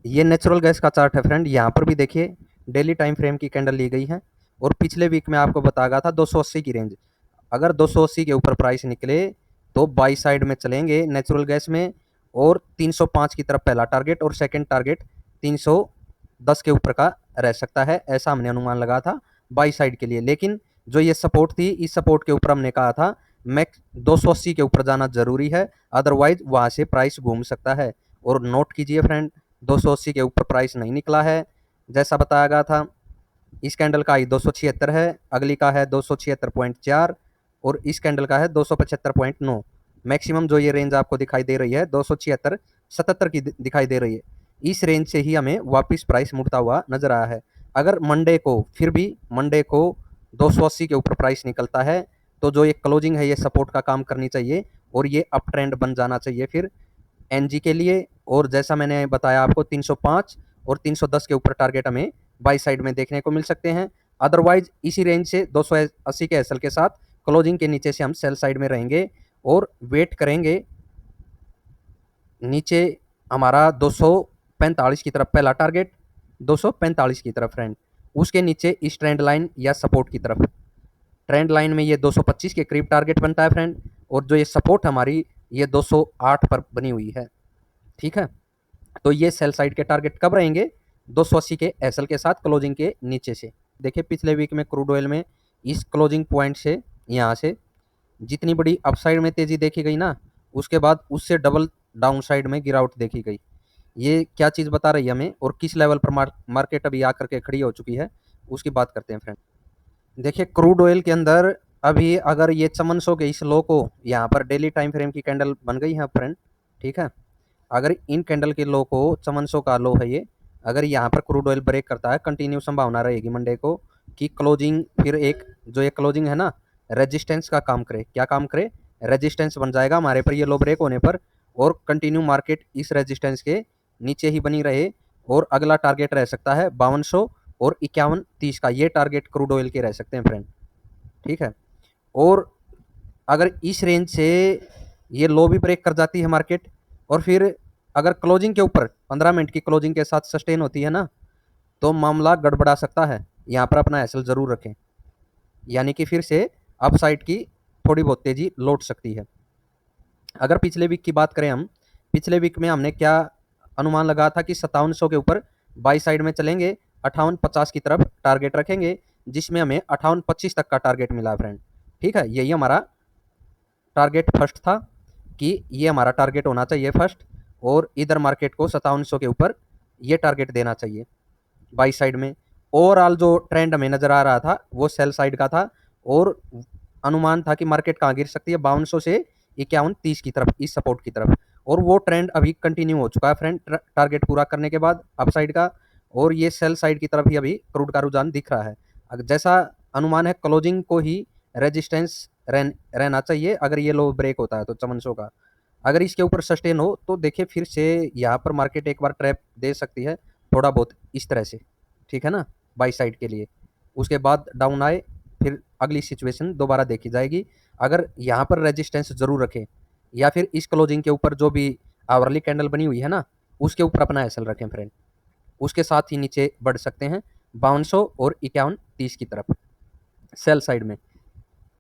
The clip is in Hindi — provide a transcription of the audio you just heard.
ये नेचुरल गैस का चार्ट है फ्रेंड। यहाँ पर भी देखिए डेली टाइम फ्रेम की कैंडल ली गई है और पिछले वीक में आपको बताया गया था 280 की रेंज। अगर 280 के ऊपर प्राइस निकले तो बाई साइड में चलेंगे नेचुरल गैस में, और 305 की तरफ पहला टारगेट और सेकंड टारगेट 310 के ऊपर का रह सकता है, ऐसा हमने अनुमान लगा था बाई साइड के लिए। लेकिन जो ये सपोर्ट थी, इस सपोर्ट के ऊपर हमने कहा था मैक्स 280 के ऊपर जाना जरूरी है, अदरवाइज वहां से प्राइस घूम सकता है। और नोट कीजिए फ्रेंड, 280 के ऊपर प्राइस नहीं निकला है जैसा बताया गया था। इस कैंडल का हाई 276 है, अगली का है 276.4 और इस कैंडल का है 275.9। मैक्सिमम जो ये रेंज आपको दिखाई दे रही है 276 77 की दिखाई दे रही है। इस रेंज से ही हमें वापस प्राइस मुड़ता हुआ नजर आया है। अगर मंडे को फिर भी मंडे को 280 के ऊपर प्राइस निकलता है तो जो ये क्लोजिंग है ये सपोर्ट का काम करनी चाहिए और ये अप ट्रेंड बन जाना चाहिए फिर एनजी के लिए। और जैसा मैंने बताया आपको 305 और 310 के ऊपर टारगेट हमें बाई साइड में देखने को मिल सकते हैं। अदरवाइज इसी रेंज से 280 के एसएल के साथ क्लोजिंग के नीचे से हम सेल साइड में रहेंगे और वेट करेंगे नीचे हमारा 245 की तरफ पहला टारगेट, 245 की तरफ फ्रेंड, उसके नीचे इस ट्रेंड लाइन या सपोर्ट की तरफ। ट्रेंड लाइन में ये 225 के करीब टारगेट बनता है फ्रेंड, और जो ये सपोर्ट हमारी ये 208 पर बनी हुई है। ठीक है, तो ये सेल साइड के टारगेट कब रहेंगे? 280 के एसएल के साथ क्लोजिंग के नीचे से। देखिए पिछले वीक में क्रूड ऑयल में इस क्लोजिंग पॉइंट से यहाँ से जितनी बड़ी अपसाइड में तेजी देखी गई ना, उसके बाद उससे डबल डाउन साइड में गिरावट देखी गई। ये क्या चीज़ बता रही है हमें और किस लेवल पर मार्केट अभी आकर के खड़ी हो चुकी है, उसकी बात करते हैं फ्रेंड। देखिए क्रूड ऑयल के अंदर अभी अगर ये चमन सो के इस लो को यहाँ पर डेली टाइम फ्रेम की कैंडल बन गई है फ्रेंड, ठीक है, अगर इन कैंडल के लो को चमन सो का लो है ये, अगर यहाँ पर क्रूड ऑयल ब्रेक करता है, कंटिन्यू संभावना रहेगी मंडे को कि क्लोजिंग फिर एक जो ये क्लोजिंग है ना रेजिस्टेंस का काम करे। क्या काम करे? रेजिस्टेंस बन जाएगा हमारे पर ये लो ब्रेक होने पर, और कंटिन्यू मार्केट इस रेजिस्टेंस के नीचे ही बनी रहे। और अगला टारगेट रह सकता है 5200 और 5130 का, ये टारगेट क्रूड ऑयल के रह सकते हैं फ्रेंड। ठीक है, और अगर इस रेंज से ये लो भी ब्रेक कर जाती है मार्केट और फिर अगर क्लोजिंग के ऊपर 15 मिनट की क्लोजिंग के साथ सस्टेन होती है ना, तो मामला गड़बड़ा सकता है। यहाँ पर अपना एसएल जरूर रखें, यानी कि फिर से अपसाइड की थोड़ी बहुत तेजी लौट सकती है। अगर पिछले वीक की बात करें हम, पिछले वीक में हमने क्या अनुमान लगा था कि 5700 के ऊपर बाई साइड में चलेंगे, 5850 की तरफ टारगेट रखेंगे, जिसमें हमें 5825 तक का टारगेट मिला फ्रेंड। ठीक है, यही हमारा टारगेट फर्स्ट था कि ये हमारा टारगेट होना चाहिए फर्स्ट, और इधर मार्केट को 5700 के ऊपर ये टारगेट देना चाहिए बाई साइड में। ओवरऑल जो ट्रेंड हमें नजर आ रहा था वो सेल साइड का था, और अनुमान था कि मार्केट कहाँ गिर सकती है, 5200 से 5130 की तरफ, इस सपोर्ट की तरफ। और वो ट्रेंड अभी कंटिन्यू हो चुका है फ्रेंड, टारगेट पूरा करने के बाद अपसाइड का, और ये सेल साइड की तरफ ही अभी क्रूड का रुझान दिख रहा है। जैसा अनुमान है क्लोजिंग को ही रेजिस्टेंस रहना चाहिए अगर ये लो ब्रेक होता है तो चमन शो का। अगर इसके ऊपर सस्टेन हो तो देखिए फिर से यहाँ पर मार्केट एक बार ट्रैप दे सकती है थोड़ा बहुत इस तरह से, ठीक है ना, बाई साइड के लिए। उसके बाद डाउन आए फिर अगली सिचुएशन दोबारा देखी जाएगी। अगर यहाँ पर रेजिस्टेंस जरूर रखें, या फिर इस क्लोजिंग के ऊपर जो भी आवरली कैंडल बनी हुई है ना उसके ऊपर अपना एसएल रखें फ्रेंड, उसके साथ ही नीचे बढ़ सकते हैं 5200 और 5130 की तरफ सेल साइड में।